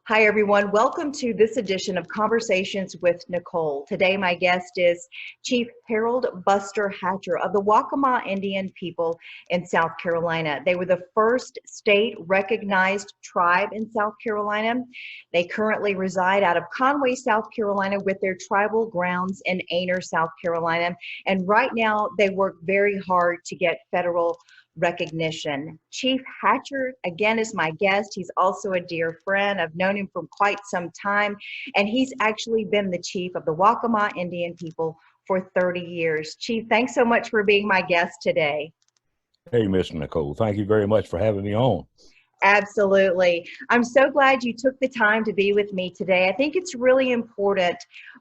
Hi, everyone. Welcome to this edition of Conversations with Nicole. Today, my guest is Chief Harold Buster Hatcher of the Waccamaw Indian people in South Carolina. They were the first state-recognized tribe in South Carolina. They currently reside out of Conway, South Carolina, with their tribal grounds in Aner, South Carolina. And right now, they work very hard to get federal recognition. Chief Hatcher, again, is my guest. He's also a dear friend. I've known him for quite some time, and he's actually been the chief of the Waccamaw Indian people for 30 years. Chief, thanks so much for being my guest today. Hey, Miss Nicole, thank you very much for having me on. Absolutely. I'm so glad you took the time to be with me today. I think it's really important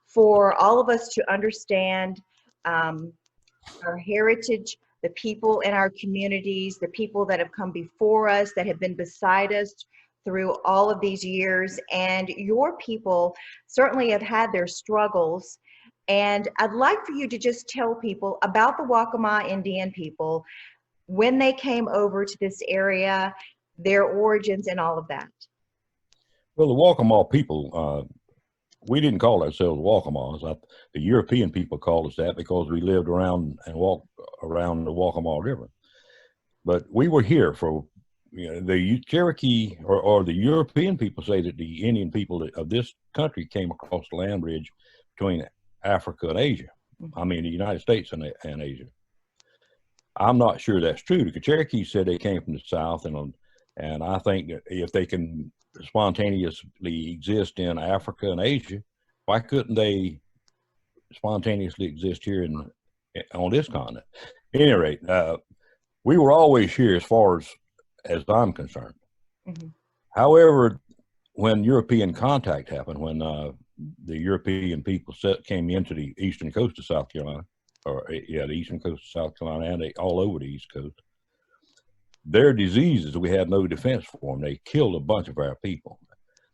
for all of us to understand our heritage, the people in our communities, the people that have come before us, that have been beside us through all of these years. And your people certainly have had their struggles. And I'd like for you to just tell people about the Waccamaw Indian people, when they came over to this area, their origins, and all of that. Well, the Waccamaw people, we didn't call ourselves Wackamows. The European people called us that because we lived around and walked around the Waccamaw River. But we were here for, the Cherokee or the European people say that the Indian people of this country came across the land bridge between Africa and Asia. I mean, the United States and Asia. I'm not sure that's true. The Cherokee said they came from the South, and I think that if they can spontaneously exist in Africa and Asia, why couldn't they spontaneously exist here on this continent? At any rate, we were always here as far as I'm concerned. Mm-hmm. However, when European contact happened, when the European people came into the eastern coast of South Carolina, the eastern coast of South Carolina, and all over the East Coast, their diseases, we had no defense for them. They killed a bunch of our people.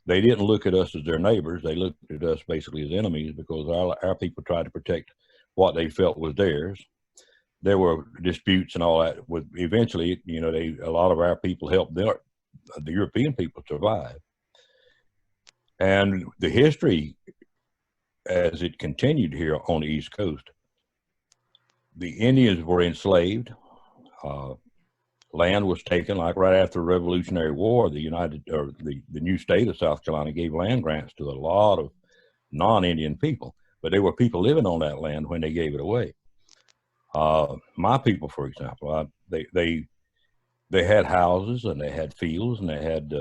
They didn't look at us as their neighbors. They looked at us basically as enemies because our people tried to protect what they felt was theirs. There were disputes and all that. Eventually, a lot of our people helped the European people survive. And the history, as it continued here on the East Coast, the Indians were enslaved. Land was taken, like right after the Revolutionary War. The new state of South Carolina gave land grants to a lot of non-Indian people, but there were people living on that land when they gave it away. My people, for example, they had houses and they had fields and they had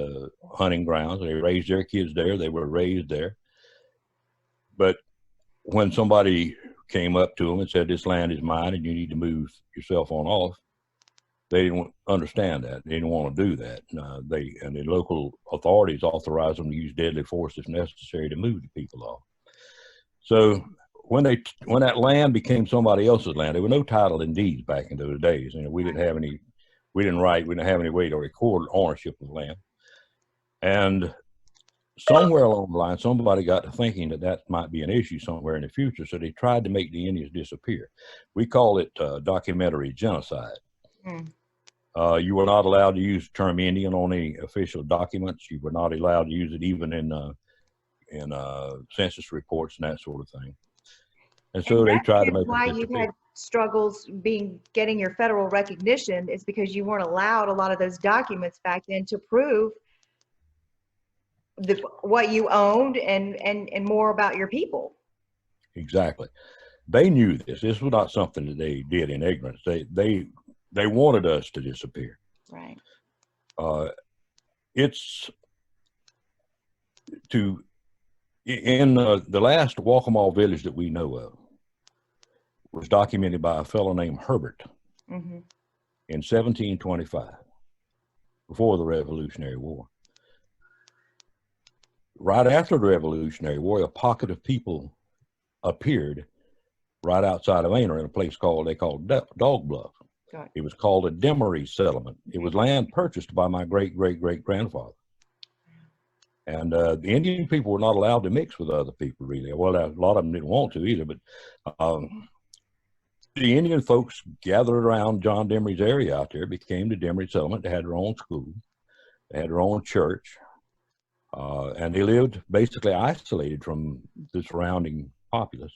hunting grounds. They raised their kids there. They were raised there. But when somebody came up to them and said, "This land is mine and you need to move yourself on off," they didn't understand that. They didn't want to do that. And the local authorities authorized them to use deadly force if necessary to move the people off. So when that land became somebody else's land, there were no title and deeds back in those days. We didn't have any way to record ownership of land. And somewhere along the line, somebody got to thinking that might be an issue somewhere in the future. So they tried to make the Indians disappear. We call it documentary genocide. You were not allowed to use the term Indian on any official documents. You were not allowed to use it even in census reports and that sort of thing. And so they tried to make why you've had struggles getting your federal recognition is because you weren't allowed a lot of those documents back then to prove what you owned and more about your people. Exactly. They knew this. This was not something that they did in ignorance. They wanted us to disappear. Right. In the last Waccamaw village that we know of was documented by a fellow named Herbert in 1725, before the Revolutionary War. Right after the Revolutionary War, a pocket of people appeared right outside of Aner in a place they called Dog Bluff. It was called a Jamberry settlement. It was land purchased by my great-great-great-grandfather. And the Indian people were not allowed to mix with other people, really. Well, a lot of them didn't want to either, but the Indian folks gathered around John Jamberry's area out there, became the Jamberry settlement. They had their own school. They had their own church. And they lived basically isolated from the surrounding populace.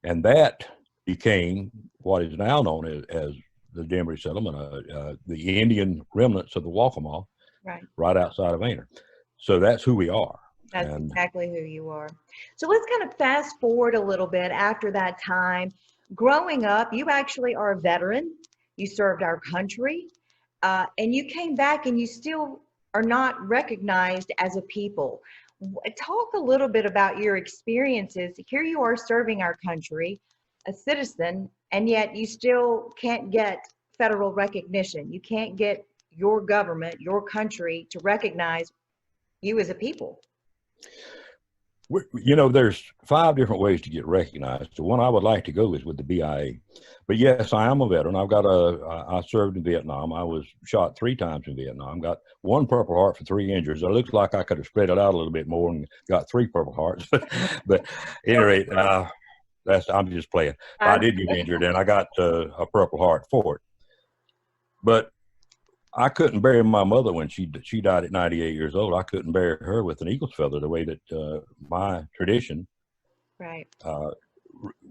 And that became what is now known as the Jamberry settlement, the Indian remnants of the Waccamaw, right outside of Aner. So that's who we are. That's exactly who you are. So let's kind of fast forward a little bit after that time. Growing up, you actually are a veteran. You served our country, and you came back and you still are not recognized as a people. Talk a little bit about your experiences. Here you are serving our country, a citizen, and yet you still can't get federal recognition. You can't get your government, your country to recognize you as a people. You know, there's 5 different ways to get recognized. The one I would like to go is with the BIA. But yes, I am a veteran. I served in Vietnam. I was shot 3 times in Vietnam. Got 1 Purple Heart for 3 injuries. It looks like I could have spread it out a little bit more and got 3 Purple Hearts. But at any rate, I'm just playing. I did get injured, and I got a Purple Heart for it. But I couldn't bury my mother when she died at 98 years old. I couldn't bury her with an eagle's feather the way that my tradition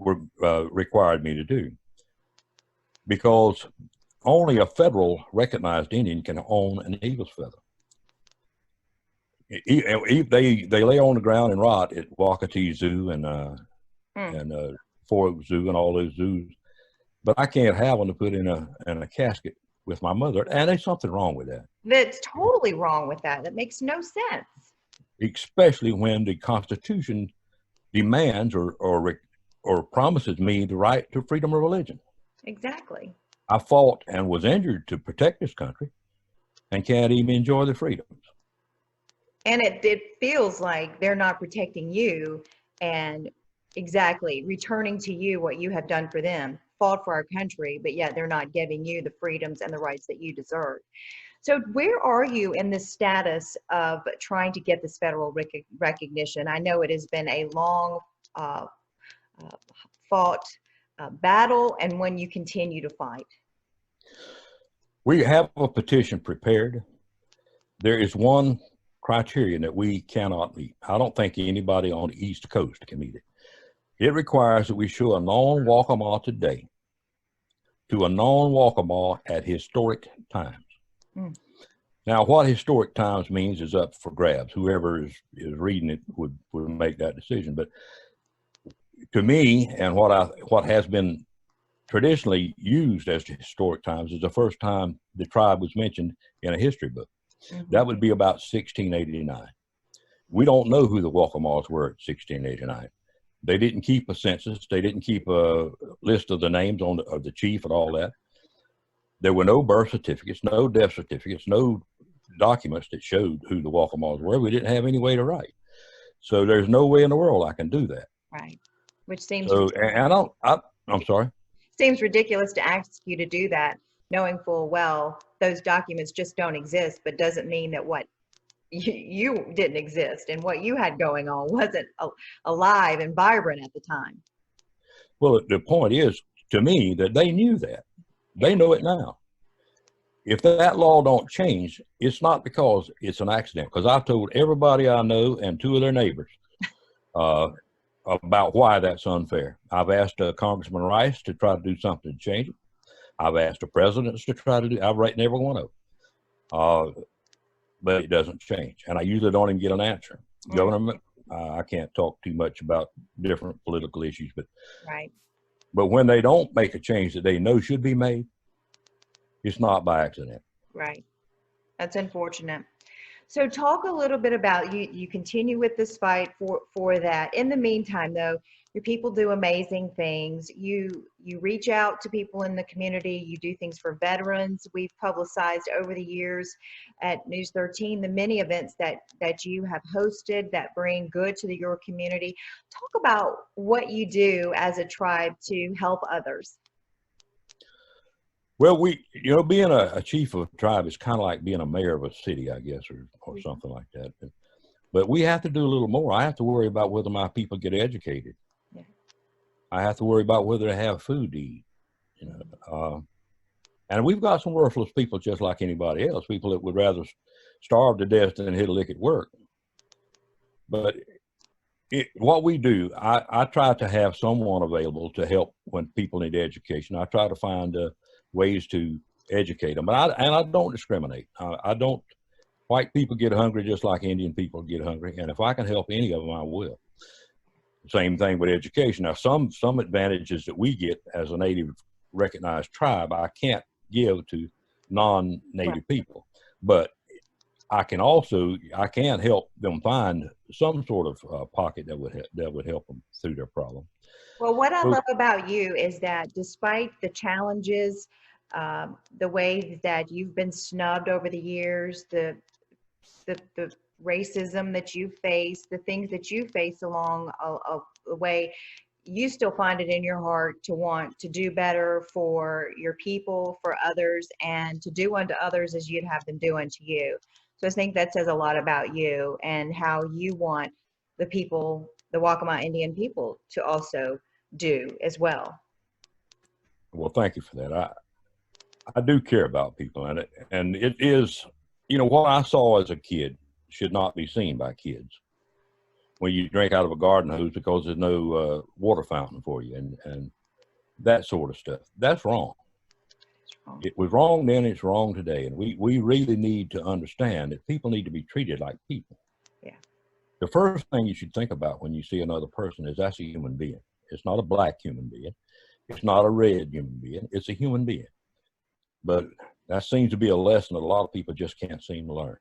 required me to do. Because only a federal recognized Indian can own an eagle's feather. They lay on the ground and rot at Waccamaw Zoo and Four Oak Zoo and all those zoos. But I can't have one to put in a casket with my mother, and there's something wrong with that. That's totally wrong with that. That makes no sense. Especially when the Constitution demands or promises me the right to freedom of religion. Exactly. I fought and was injured to protect this country and can't even enjoy the freedoms. And it feels like they're not protecting you and exactly returning to you what you have done for them. Fought for our country, but yet they're not giving you the freedoms and the rights that you deserve. So where are you in the status of trying to get this federal recognition? I know it has been a long fought battle, and when you continue to fight. We have a petition prepared. There is one criterion that we cannot meet. I don't think anybody on the East Coast can meet it. It requires that we show a known Waccamaw today to a known Waccamaw at historic times. Now, what historic times means is up for grabs. Whoever is reading it would make that decision. But to me, and what has been traditionally used as historic times is the first time the tribe was mentioned in a history book. That would be about 1689. We don't know who the Waccamaws were at 1689. They didn't keep a census. They didn't keep a list of the names of the chief and all that. There were no birth certificates, no death certificates, no documents that showed who the Waccamaws were. We didn't have any way to write. So there's no way in the world I can do that. Right. Which seems I'm sorry. Seems ridiculous to ask you to do that, knowing full well those documents just don't exist, but doesn't mean that what you didn't exist and what you had going on wasn't alive and vibrant at the time. Well, the point is, to me, that they knew that. They know it now. If that law don't change, it's not because it's an accident. Because I've told everybody I know and 2 of their neighbors about why that's unfair. I've asked Congressman Rice to try to do something to change it. I've asked the presidents to try to do. I've written every one of them. But it doesn't change. And I usually don't even get an answer. Government, I can't talk too much about different political issues, but when they don't make a change that they know should be made, it's not by accident. Right. That's unfortunate. So talk a little bit about you continue with this fight for that. In the meantime, though, your people do amazing things. You reach out to people in the community. You do things for veterans. We've publicized over the years at News 13 the many events that you have hosted that bring good to your community. Talk about what you do as a tribe to help others. Well, being a chief of a tribe is kind of like being a mayor of a city, I guess, or something like that. But we have to do a little more. I have to worry about whether my people get educated. I have to worry about whether they have food to eat. And we've got some worthless people just like anybody else, people that would rather starve to death than hit a lick at work. But what we do, I try to have someone available to help when people need education. I try to find ways to educate them, but I don't discriminate. I don't. White people get hungry just like Indian people get hungry, and if I can help any of them, I will. Same thing with education. Now, some advantages that we get as a native recognized tribe, I can't give to non-native people, but I can help them find some sort of pocket that would help them through their problem. Well, what I love about you is that despite the challenges, the way that you've been snubbed over the years, the racism that you face, the things that you face along the way, you still find it in your heart to want to do better for your people, for others, and to do unto others as you'd have them do unto you. So I think that says a lot about you and how you want the people, the Waccamaw Indian people, to also do as well. Well, thank you for that. I do care about people, and it is, what I saw as a kid should not be seen by kids. When you drink out of a garden hose because there's no water fountain for you, and that sort of stuff, that's wrong. It was wrong then, it's wrong today, and we really need to understand that people need to be treated like people. Yeah. The first thing you should think about when you see another person is that's a human being. It's not a black human being. It's not a red human being. It's a human being. But that seems to be a lesson that a lot of people just can't seem to learn.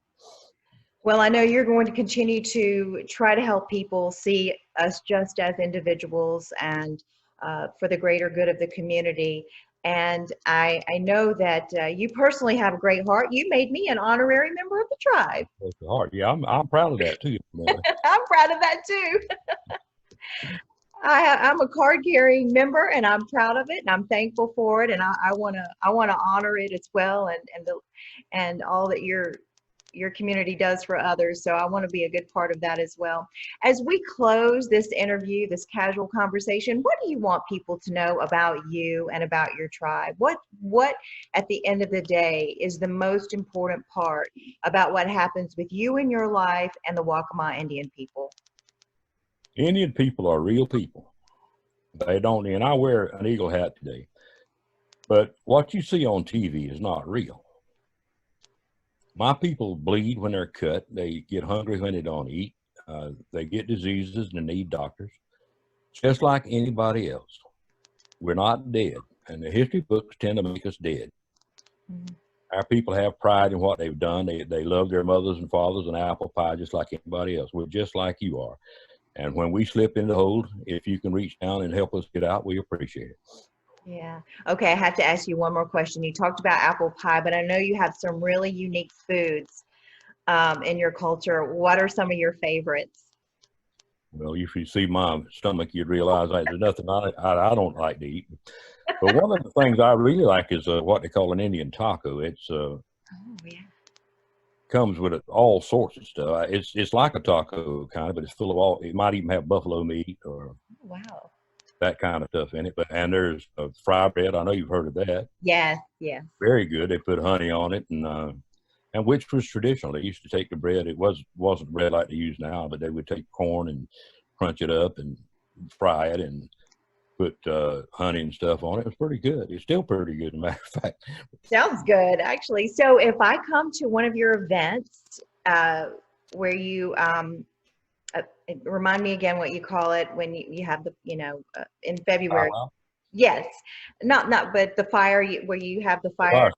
Well, I know you're going to continue to try to help people see us just as individuals and for the greater good of the community. And I know that you personally have a great heart. You made me an honorary member of the tribe. That's the heart. Yeah, I'm proud of that too. I'm proud of that too. I'm a card-carrying member, and I'm proud of it, and I'm thankful for it, and I want to honor it as well, and all that your community does for others. So I want to be a good part of that as well. As we close this interview, this casual conversation, what do you want people to know about you and about your tribe? What at the end of the day is the most important part about what happens with you in your life and the Waccamaw Indian people? Indian people are real people. They don't, and I wear an eagle hat today, but what you see on TV is not real. My people bleed when they're cut. They get hungry when they don't eat. They get diseases and they need doctors, just like anybody else. We're not dead, and the history books tend to make us dead. Mm-hmm. Our people have pride in what they've done. They love their mothers and fathers and apple pie just like anybody else. We're just like you are. And when we slip in the hole, if you can reach down and help us get out, we appreciate it. Yeah. Okay, I have to ask you one more question. You talked about apple pie, but I know you have some really unique foods in your culture. What are some of your favorites? Well, if you see my stomach, you'd realize there's nothing I don't like to eat. But one of the things I really like is what they call an Indian taco. It's comes with all sorts of stuff. It's like a taco kind of, but it's full of all. It might even have buffalo meat or that kind of stuff in it. And there's fry bread. I know you've heard of that. Yes, yes. Very good. They put honey on it, and which was traditional. They used to take the bread. It wasn't bread like they use now, but they would take corn and crunch it up and fry it and put honey and stuff on it. It was pretty good. It's still pretty good, as a matter of fact. Sounds good, actually. So if I come to one of your events where you remind me again what you call it when you have the in February. Yes, but the fire where you have the fire.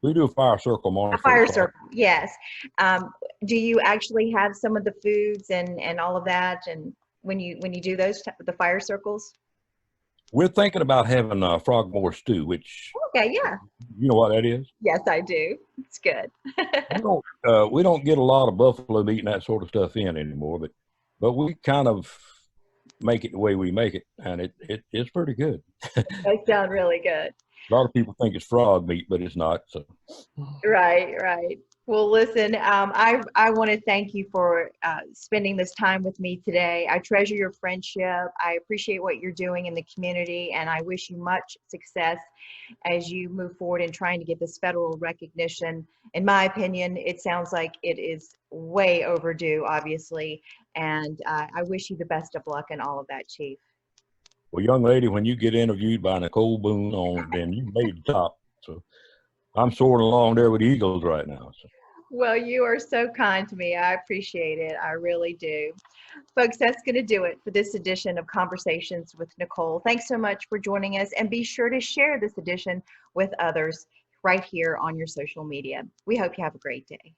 We do a fire circle morning. A fire circle, yes. Do you actually have some of the foods and all of that? And when you do the fire circles? We're thinking about having a frogmore stew, which yeah. You know what that is? Yes, I do. It's good. we don't get a lot of buffalo meat and that sort of stuff in anymore, but we kind of make it the way we make it, and it's pretty good. They sound really good. A lot of people think it's frog meat, but it's not. So. Right. Well, listen, I want to thank you for spending this time with me today. I treasure your friendship. I appreciate what you're doing in the community, and I wish you much success as you move forward in trying to get this federal recognition. In my opinion, it sounds like it is way overdue, obviously, and I wish you the best of luck in all of that, Chief. Well, young lady, when you get interviewed by Nicole Boone on, then you made the top. So I'm soaring along there with the Eagles right now. So. Well, you are so kind to me. I appreciate it. I really do. Folks, that's going to do it for this edition of Conversations with Nicole. Thanks so much for joining us, and be sure to share this edition with others right here on your social media. We hope you have a great day.